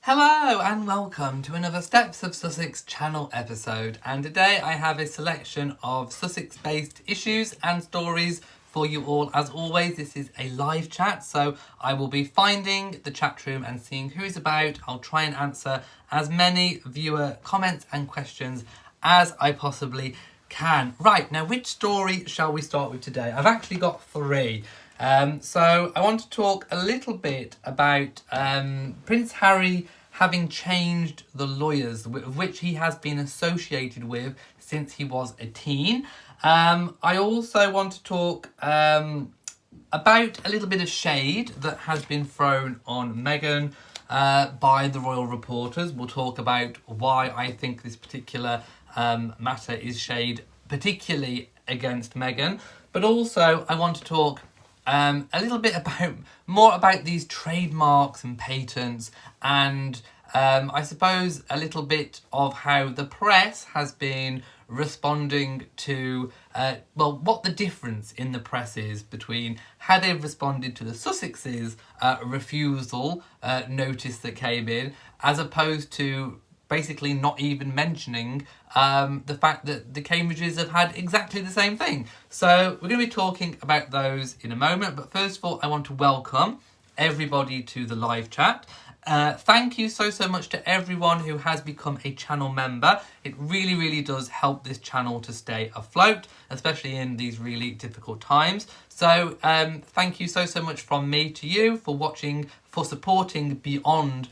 Hello and welcome to another Steps of Sussex channel episode, and today I have a selection of Sussex based issues and stories for you all. As always, this is a live chat, so I will be finding the chat room and seeing who's about. I'll try and answer as many viewer comments and questions as I possibly can. Right, now which story shall we start with today? I've actually got three. So I want to talk a little bit about Prince Harry having changed the lawyers which he has been associated with since he was a teen. I also want to talk about a little bit of shade that has been thrown on Meghan by the royal reporters. We'll talk about why I think this particular matter is shade, particularly against Meghan. But also I want to talk a little bit more about these trademarks and patents, and I suppose a little bit of how the press has been responding to what the difference in the press is between how they've responded to the Sussex's refusal notice that came in, as opposed to basically not even mentioning the fact that the Cambridges have had exactly the same thing. So we're going to be talking about those in a moment, but first of all I want to welcome everybody to the live chat. Thank you so much to everyone who has become a channel member. It really does help this channel to stay afloat, especially in these really difficult times. So thank you so much from me to you for watching, for supporting beyond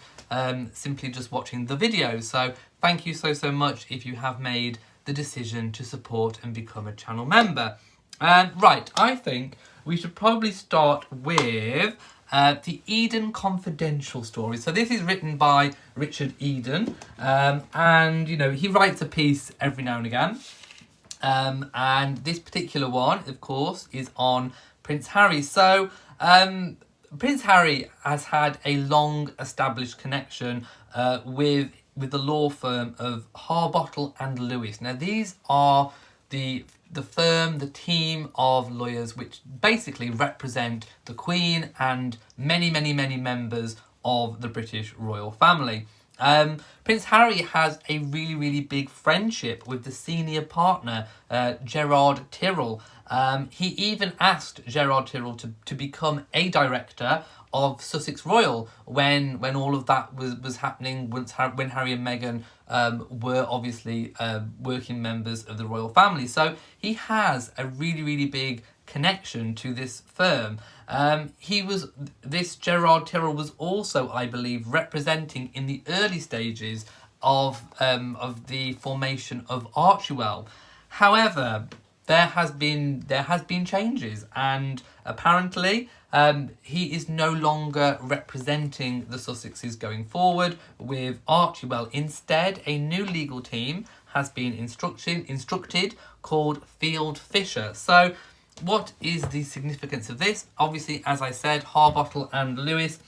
simply just watching the videos. So thank you so much if you have made the decision to support and become a channel member. Right, I think we should probably start with the Eden Confidential story. So this is written by Richard Eden, and you know, he writes a piece every now and again, and this particular one of course is on Prince Harry. So Prince Harry has had a long established connection with the law firm of Harbottle and Lewis. Now these are the firm, the team of lawyers which basically represent the Queen and many members of the British royal family. Prince Harry has a really big friendship with the senior partner, Gerard Tyrrell. He even asked Gerard Tyrrell to become a director of Sussex Royal when all of that was happening, when Harry and Meghan were obviously working members of the royal family. So he has a really big connection to this firm. This Gerard Tyrrell was also, I believe, representing in the early stages of the formation of Archewell. However, there has been changes, and apparently he is no longer representing the Sussexes going forward with Archewell. Instead, a new legal team has been instructed called Field Fisher. So what is the significance of this? Obviously, as I said, Harbottle and Lewis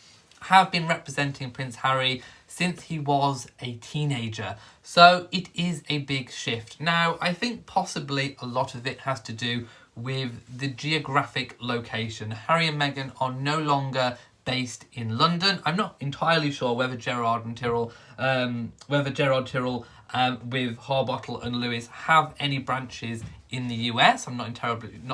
have been representing Prince Harry since he was a teenager. So it is a big shift. Now, I think possibly a lot of it has to do with the geographic location. Harry and Meghan are no longer based in London. I'm not entirely sure whether Gerard Tyrrell with Harbottle and Lewis have any branches in the US. I'm not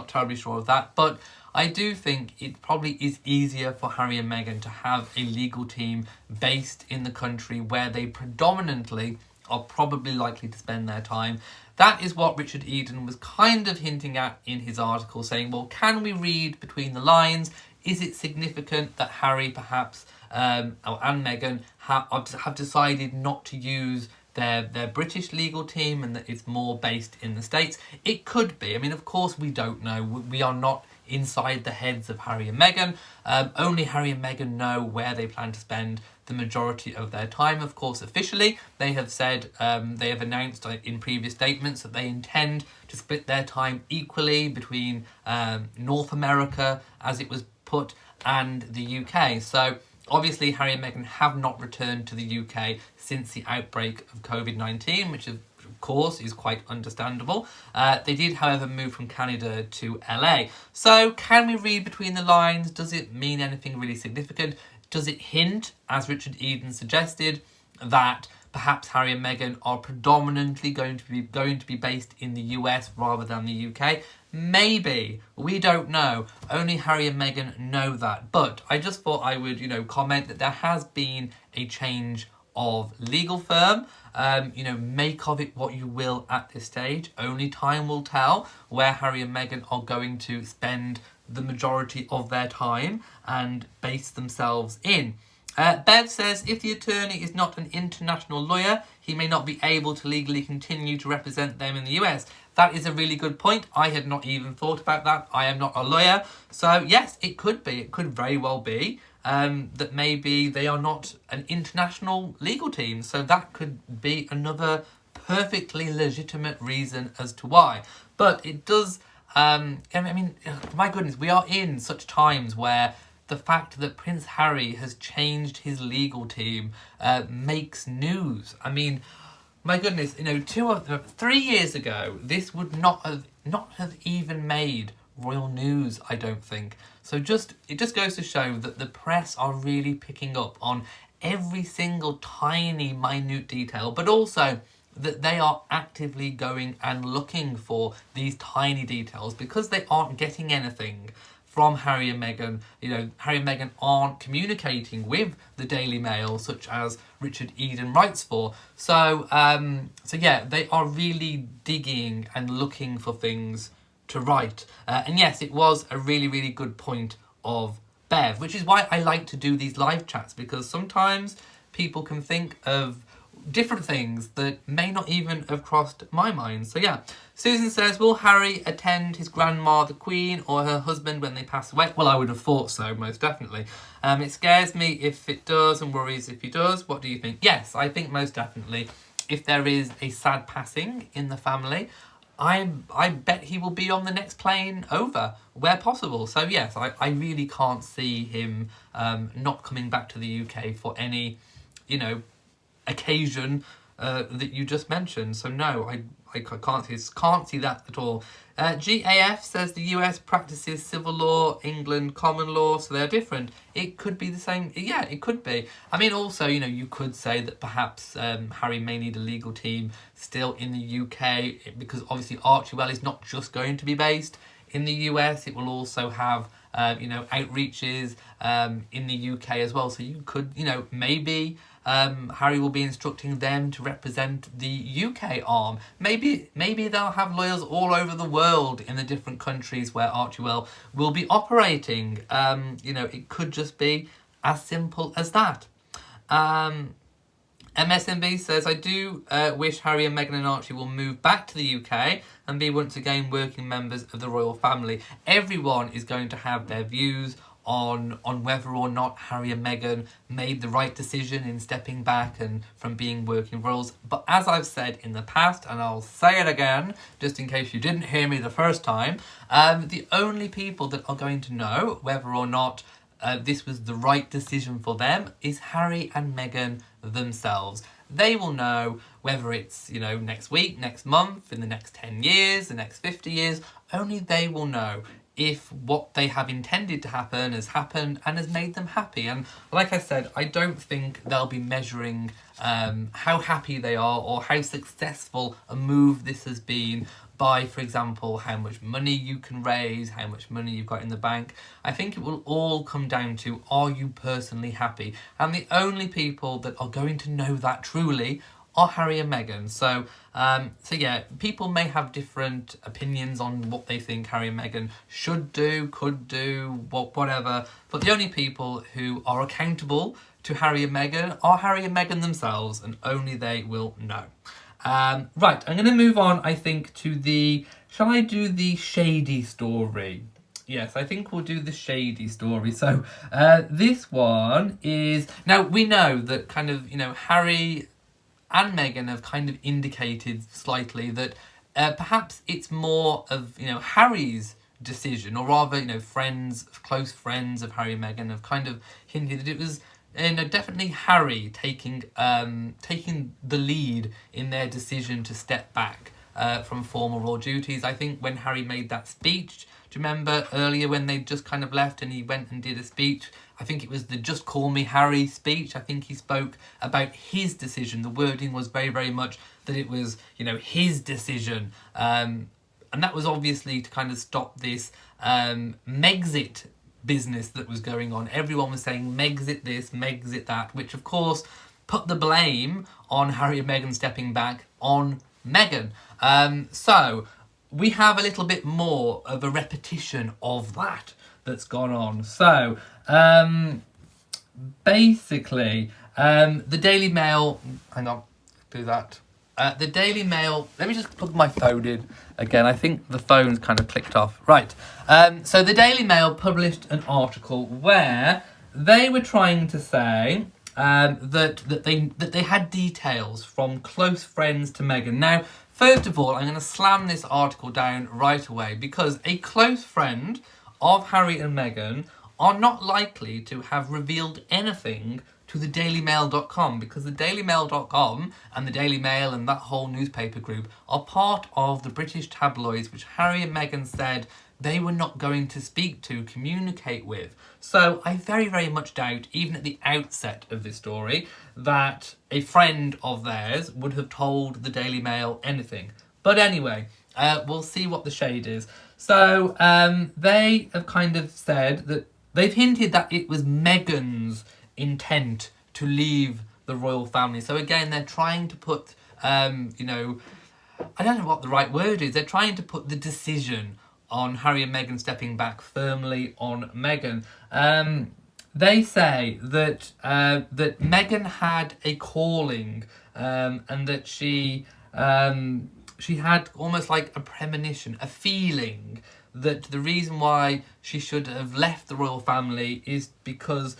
terribly sure of that, but I do think it probably is easier for Harry and Meghan to have a legal team based in the country where they predominantly are probably likely to spend their time. That is what Richard Eden was kind of hinting at in his article, saying, well, can we read between the lines? Is it significant that Harry perhaps and Meghan have decided not to use their British legal team and that it's more based in the States? It could be. I mean, of course, we don't know. We are not inside the heads of Harry and Meghan. Only Harry and Meghan know where they plan to spend the majority of their time. Of course, officially, they have said, they have announced in previous statements that they intend to split their time equally between North America, as it was put, and the UK. So obviously, Harry and Meghan have not returned to the UK since the outbreak of COVID-19, which of course is quite understandable. They did, however, move from Canada to LA. So can we read between the lines? Does it mean anything really significant? Does it hint, as Richard Eden suggested, that perhaps Harry and Meghan are predominantly going to be based in the US rather than the UK? Maybe. We don't know. Only Harry and Meghan know that. But I just thought I would, comment that there has been a change of legal firm. Make of it what you will at this stage. Only time will tell where Harry and Meghan are going to spend the majority of their time and base themselves in. Bev says, if the attorney is not an international lawyer, he may not be able to legally continue to represent them in the US. That is a really good point. I had not even thought about that. I am not a lawyer. So yes, it could be. It could very well be that maybe they are not an international legal team. So that could be another perfectly legitimate reason as to why. But it does, my goodness, we are in such times where the fact that Prince Harry has changed his legal team makes news. I mean, my goodness, 3 years ago, this would not have even made royal news, I don't think. So it just goes to show that the press are really picking up on every single tiny, minute detail, but also that they are actively going and looking for these tiny details because they aren't getting anything from Harry and Meghan. Harry and Meghan aren't communicating with the Daily Mail, such as Richard Eden writes for. So yeah, they are really digging and looking for things to write. And yes, it was a really, really good point of Bev, which is why I like to do these live chats, because sometimes people can think of different things that may not even have crossed my mind. So yeah, Susan says, will Harry attend his grandma, the Queen, or her husband when they pass away? Well, I would have thought so, most definitely. It scares me if it does and worries if he does. What do you think? Yes, I think most definitely. If there is a sad passing in the family, I bet he will be on the next plane over, where possible. So yes, I really can't see him not coming back to the UK for any, occasion that you just mentioned. So no, I can't see that at all. GAF says the US practices civil law, England common law, so they're different. It could be the same. Yeah, it could be. I mean, also, you could say that perhaps Harry may need a legal team still in the UK, because obviously Archewell is not just going to be based in the US. It will also have outreaches in the UK as well. So you could, maybe Harry will be instructing them to represent the UK arm. Maybe they'll have lawyers all over the world in the different countries where Archewell will be operating. It could just be as simple as that. MSNB says, I do wish Harry and Meghan and Archie will move back to the UK and be once again working members of the royal family. Everyone is going to have their views on whether or not Harry and Meghan made the right decision in stepping back and from being working royals. But as I've said in the past, and I'll say it again, just in case you didn't hear me the first time, the only people that are going to know whether or not this was the right decision for them is Harry and Meghan themselves. They will know whether it's, next week, next month, in the next 10 years, the next 50 years. Only they will know if what they have intended to happen has happened and has made them happy. And like I said, I don't think they'll be measuring how happy they are or how successful a move this has been by, for example, how much money you can raise, how much money you've got in the bank. I think it will all come down to, are you personally happy? And the only people that are going to know that truly are Harry and Meghan. So yeah, people may have different opinions on what they think Harry and Meghan should do, could do, whatever. But the only people who are accountable to Harry and Meghan are Harry and Meghan themselves, and only they will know. Right, I'm going to move on, I think, to shall I do the shady story? Yes, I think we'll do the shady story. So this one is, now we know that kind of, Harry and Meghan have kind of indicated slightly that perhaps it's more of, Harry's decision, or rather, close friends of Harry and Meghan have kind of hinted that it was definitely Harry taking the lead in their decision to step back from former royal duties. I think when Harry made that speech, do you remember earlier when they just kind of left and he went and did a speech? I think it was the Just Call Me Harry speech. I think he spoke about his decision. The wording was very, very much that it was, his decision. And that was obviously to kind of stop this Megxit business that was going on. Everyone was saying Megxit this, Megxit that, which of course put the blame on Harry and Meghan stepping back on Meghan. So we have a little bit more of a repetition of that's gone on. So basically, the Daily Mail, hang on, do that. The Daily Mail, let me just plug my phone in again. I think the phone's kind of clicked off. Right. So the Daily Mail published an article where they were trying to say that they had details from close friends to Meghan. Now, first of all, I'm going to slam this article down right away because a close friend of Harry and Meghan are not likely to have revealed anything to the dailymail.com, because the dailymail.com and the Daily Mail and that whole newspaper group are part of the British tabloids which Harry and Meghan said they were not going to speak to, communicate with. So I very, very much doubt, even at the outset of this story, that a friend of theirs would have told the Daily Mail anything. But anyway, we'll see what the shade is. So they have kind of said that they've hinted that it was Meghan's intent to leave the royal family. So again, they're trying to put, I don't know what the right word is. They're trying to put the decision on Harry and Meghan stepping back firmly on Meghan. They say that that Meghan had a calling, and that she had almost like a premonition, a feeling that the reason why she should have left the royal family is because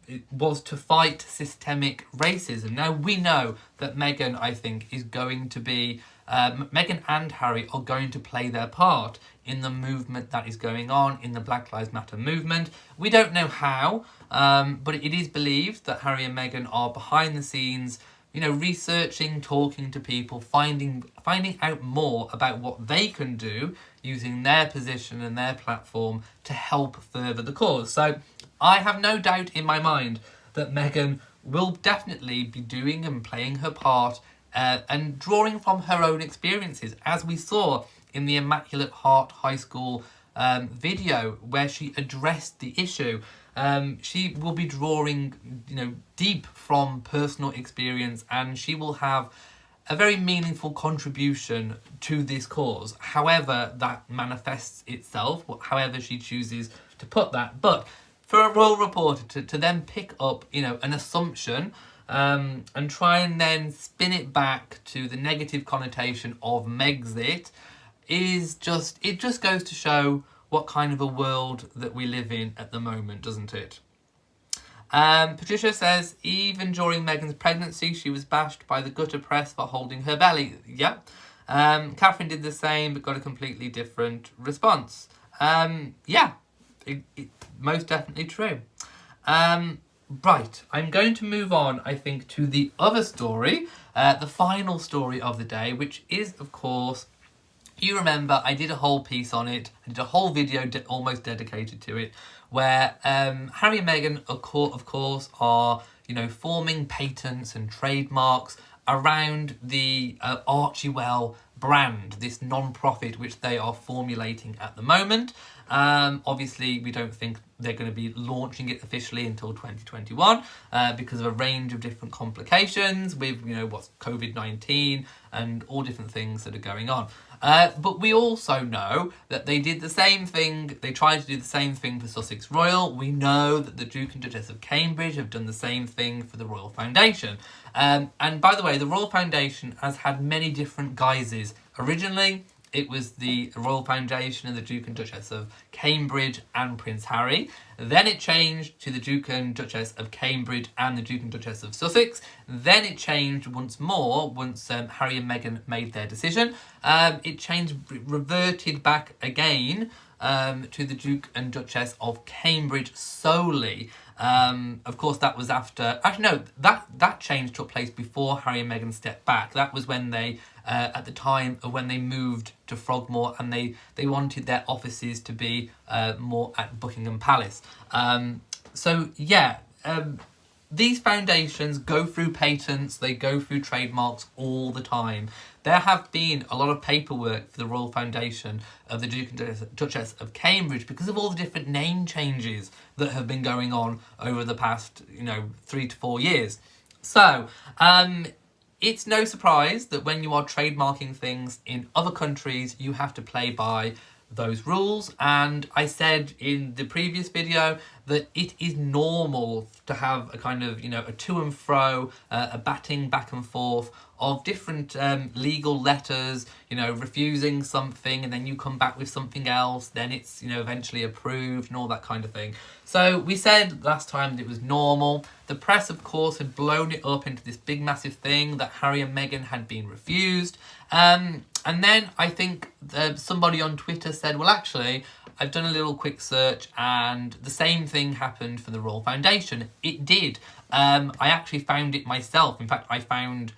it was to fight systemic racism. Now, we know that Meghan, I think, is going to be... Meghan and Harry are going to play their part in the movement that is going on, in the Black Lives Matter movement. We don't know how, but it is believed that Harry and Meghan are behind the scenes, researching, talking to people, finding out more about what they can do using their position and their platform to help further the cause. So I have no doubt in my mind that Meghan will definitely be doing and playing her part and drawing from her own experiences, as we saw in the Immaculate Heart High School video where she addressed the issue. She will be drawing, deep from personal experience, and she will have a very meaningful contribution to this cause, however that manifests itself, however she chooses to put that. But for a royal reporter to then pick up, an assumption and try and then spin it back to the negative connotation of Megxit it just goes to show what kind of a world that we live in at the moment, doesn't it? Patricia says, even during Meghan's pregnancy, she was bashed by the gutter press for holding her belly. Yep. Catherine did the same, but got a completely different response. Yeah, most definitely true. Right, I'm going to move on, I think, to the other story, the final story of the day, which is, of course, you remember I did a whole piece on it, I did a whole video almost dedicated to it, where Harry and Meghan, of course, are, forming patents and trademarks around the Archewell brand, this non-profit which they are formulating at the moment. Obviously, we don't think they're going to be launching it officially until 2021 because of a range of different complications with, what's COVID-19 and all different things that are going on. But we also know that they did the same thing, they tried to do the same thing for Sussex Royal. We know that the Duke and Duchess of Cambridge have done the same thing for the Royal Foundation. And by the way, the Royal Foundation has had many different guises. Originally, it was the Royal Foundation and the Duke and Duchess of Cambridge and Prince Harry. Then it changed to the Duke and Duchess of Cambridge and the Duke and Duchess of Sussex. Then it changed once more once Harry and Meghan made their decision. It changed, reverted back again to the Duke and Duchess of Cambridge solely. Of course, that was after... Actually, no, that change took place before Harry and Meghan stepped back. That was when they, at the time of when they moved to Frogmore, and they wanted their offices to be more at Buckingham Palace. So, yeah... these foundations go through patents, they go through trademarks all the time. There have been a lot of paperwork for the Royal Foundation of the Duke and Duchess of Cambridge because of all the different name changes that have been going on over the past, 3 to 4 years. So, it's no surprise that when you are trademarking things in other countries, you have to play by those rules. And I said in the previous video that it is normal to have a kind of, a to and fro, a batting back and forth of different legal letters, refusing something, and then you come back with something else, then it's, eventually approved and all that kind of thing. So we said last time that it was normal. The press, of course, had blown it up into this big massive thing that Harry and Meghan had been refused. And then I think somebody on Twitter said, well, actually, I've done a little quick search and the same thing happened for the Royal Foundation. It did. I actually found it myself. In fact, I found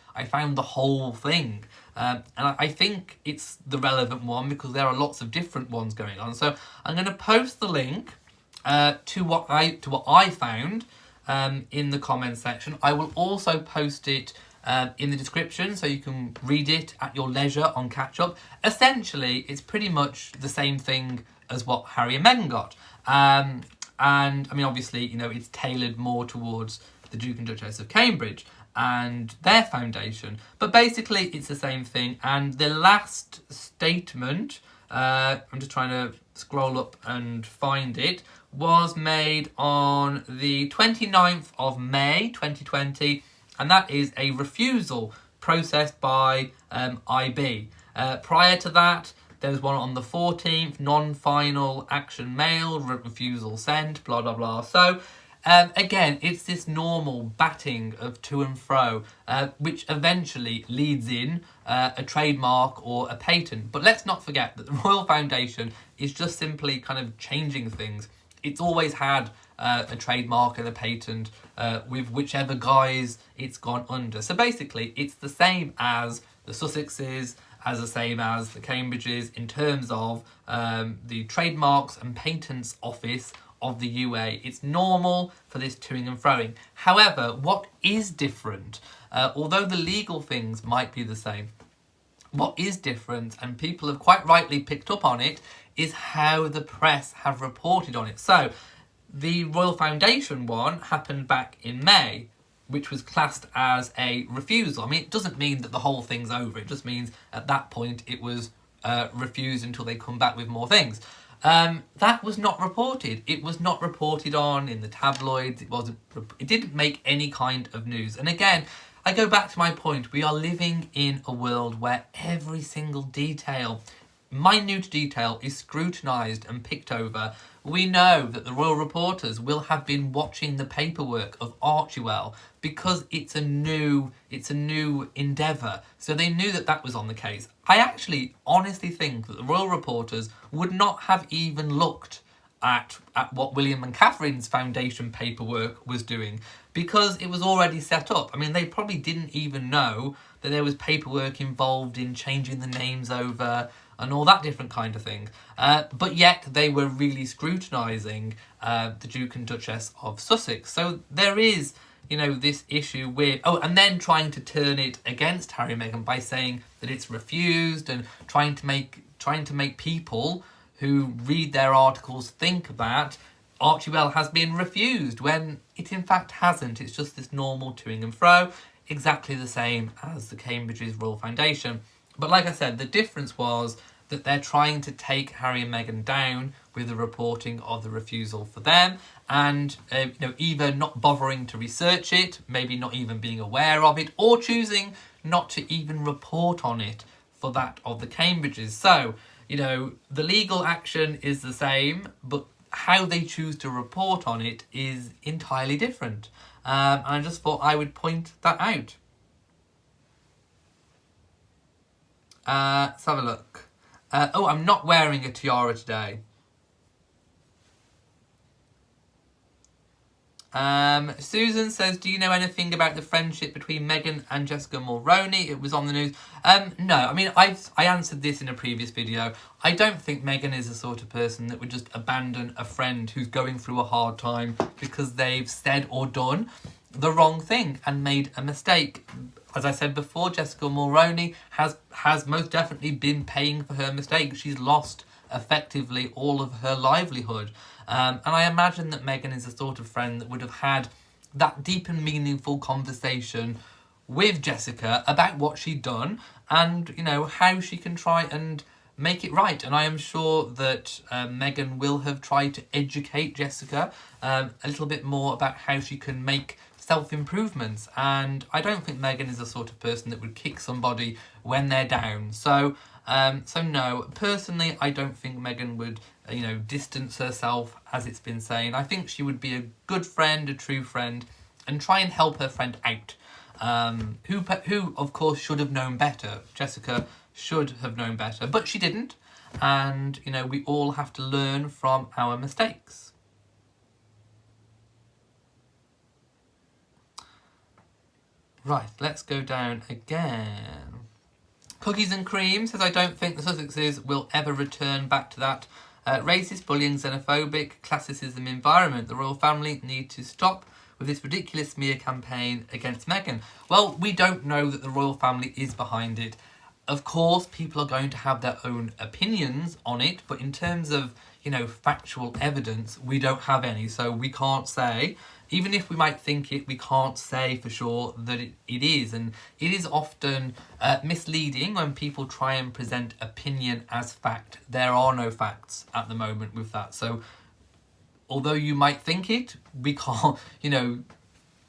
the whole thing. And I think it's the relevant one because there are lots of different ones going on. So I'm going to post the link to what I found in the comments section. I will also post it in the description so you can read it at your leisure on catch up. Essentially, it's pretty much the same thing as what Harry and Meghan got. And I mean, obviously, it's tailored more towards the Duke and Duchess of Cambridge and their foundation. But basically, it's the same thing. And the last statement, I'm just trying to scroll up and find it, was made on the 29th of May 2020. And that is a refusal processed by IB. Prior to that, there was one on the 14th, non-final action mail, refusal sent, blah, blah, blah. So, again, it's this normal batting of to and fro, which eventually leads in a trademark or a patent. But let's not forget that the Royal Foundation is just simply kind of changing things. It's always had a trademark and a patent with whichever guise it's gone under. So basically, it's the same as the Sussexes, as the same as the Cambridges in terms of the Trademarks and Patents Office of the UA. It's normal for this toing and froing. However, what is different, although the legal things might be the same, what is different, and people have quite rightly picked up on it, is how the press have reported on it. So, the Royal Foundation one happened back in May, which was classed as a refusal. I mean, it doesn't mean that the whole thing's over. It just means at that point it was refused until they come back with more things. That was not reported. It was not reported on in the tabloids. It didn't make any kind of news. And again, I go back to my point. We are living in a world where every single detail, minute detail, is scrutinised and picked over. We know that the royal reporters will have been watching the paperwork of Archewell because it's a new endeavour. So they knew that that was on the case. I actually honestly think that the royal reporters would not have even looked at what William and Catherine's foundation paperwork was doing because it was already set up. I mean, they probably didn't even know that there was paperwork involved in changing the names over and all that different kind of thing. But yet they were really scrutinising the Duke and Duchess of Sussex. So there is, this issue with... Oh, and then trying to turn it against Harry and Meghan by saying that it's refused and trying to make people who read their articles think that Archewell has been refused when it in fact hasn't. It's just this normal toing and fro, exactly the same as the Cambridge's Royal Foundation. But like I said, the difference was that they're trying to take Harry and Meghan down with the reporting of the refusal for them and either not bothering to research it, maybe not even being aware of it, or choosing not to even report on it for that of the Cambridges. So, the legal action is the same, but how they choose to report on it is entirely different. And I just thought I would point that out. Let's have a look. I'm not wearing a tiara today. Susan says, do you know anything about the friendship between Meghan and Jessica Mulroney? It was on the news. No, I mean, I answered this in a previous video. I don't think Meghan is the sort of person that would just abandon a friend who's going through a hard time because they've said or done the wrong thing and made a mistake. As I said before, Jessica Mulroney has most definitely been paying for her mistake. She's lost effectively all of her livelihood. And I imagine that Meghan is the sort of friend that would have had that deep and meaningful conversation with Jessica about what she'd done and, you know, how she can try and make it right. And I am sure that Meghan will have tried to educate Jessica a little bit more about how she can make self-improvements. And I don't think Meghan is the sort of person that would kick somebody when they're down. So no, personally, I don't think Meghan would, you know, distance herself, as it's been saying. I think she would be a good friend, a true friend, and try and help her friend out, who of course should have known better. Jessica should have known better, but she didn't. And, you know, we all have to learn from our mistakes. Right, let's go down again. Cookies and Cream says, I don't think the Sussexes will ever return back to that racist, bullying, xenophobic, classism environment. The royal family need to stop with this ridiculous smear campaign against Meghan. Well, we don't know that the royal family is behind it. Of course, people are going to have their own opinions on it, but in terms of, you know, factual evidence, we don't have any, so we can't say. Even if we might think it, we can't say for sure that it is. And it is often misleading when people try and present opinion as fact. There are no facts at the moment with that. So although you might think it, we can't, you know,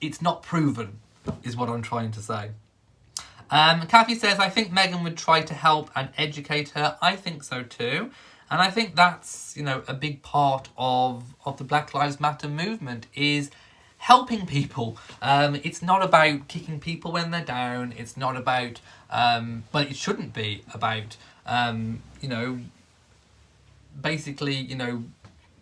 it's not proven, is what I'm trying to say. Kathy says, I think Meghan would try to help and educate her. I think so too. And I think that's, you know, a big part of the Black Lives Matter movement is helping people. It's not about kicking people when they're down. It's not about, but it shouldn't be about, you know, basically, you know,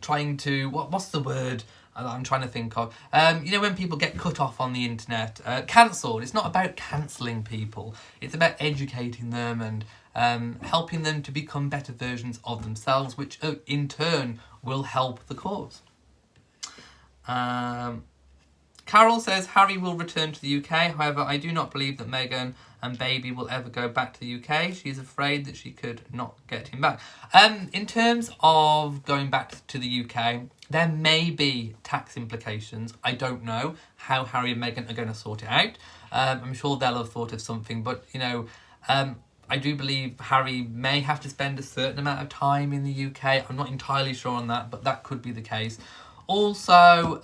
trying to, what's the word I'm trying to think of? You know, when people get cut off on the internet, cancelled. It's not about cancelling people. It's about educating them and helping them to become better versions of themselves, which in turn will help the cause. Carol says, Harry will return to the UK. However, I do not believe that Meghan and baby will ever go back to the UK. She is afraid that she could not get him back. In terms of going back to the UK, there may be tax implications. I don't know how Harry and Meghan are going to sort it out. I'm sure they'll have thought of something, but, you know, I do believe Harry may have to spend a certain amount of time in the UK. I'm not entirely sure on that, but that could be the case. Also,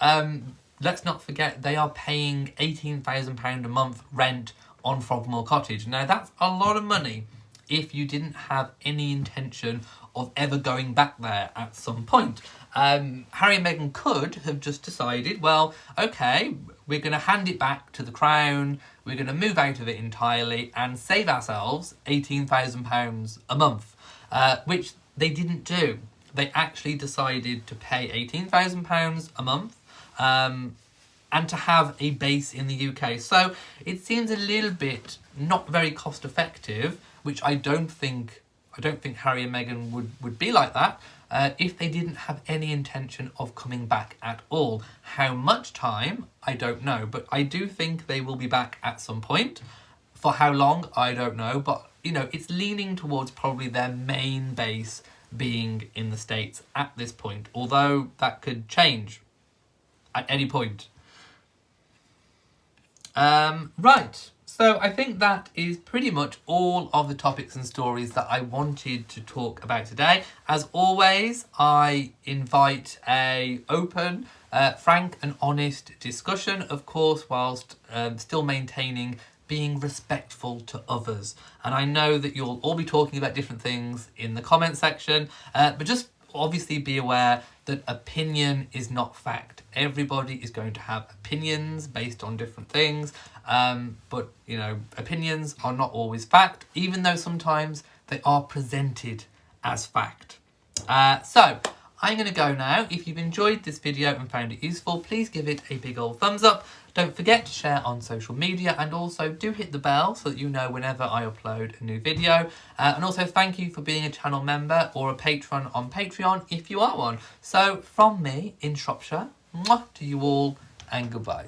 let's not forget they are paying £18,000 a month rent on Frogmore Cottage. Now, that's a lot of money if you didn't have any intention of ever going back there at some point. Harry and Meghan could have just decided, well, okay, we're going to hand it back to the Crown, we're going to move out of it entirely and save ourselves £18,000 a month, which they didn't do. They actually decided to pay £18,000 a month and to have a base in the UK. So it seems a little bit not very cost effective, which I don't think Harry and Meghan would be like that if they didn't have any intention of coming back at all. How much time, I don't know, but I do think they will be back at some point. For how long, I don't know, but, you know, it's leaning towards probably their main base being in the States at this point, although that could change at any point. Right, so I think that is pretty much all of the topics and stories that I wanted to talk about today. As always, I invite a open, frank and honest discussion, of course, whilst still maintaining being respectful to others. And I know that you'll all be talking about different things in the comment section, but just obviously be aware that opinion is not fact. Everybody is going to have opinions based on different things, but, you know, opinions are not always fact, even though sometimes they are presented as fact. So I'm going to go now. If you've enjoyed this video and found it useful, please give it a big old thumbs up. Don't forget to share on social media, and also do hit the bell so that you know whenever I upload a new video. And also thank you for being a channel member or a patron on Patreon if you are one. So from me in Shropshire, mwah, to you all, and goodbye.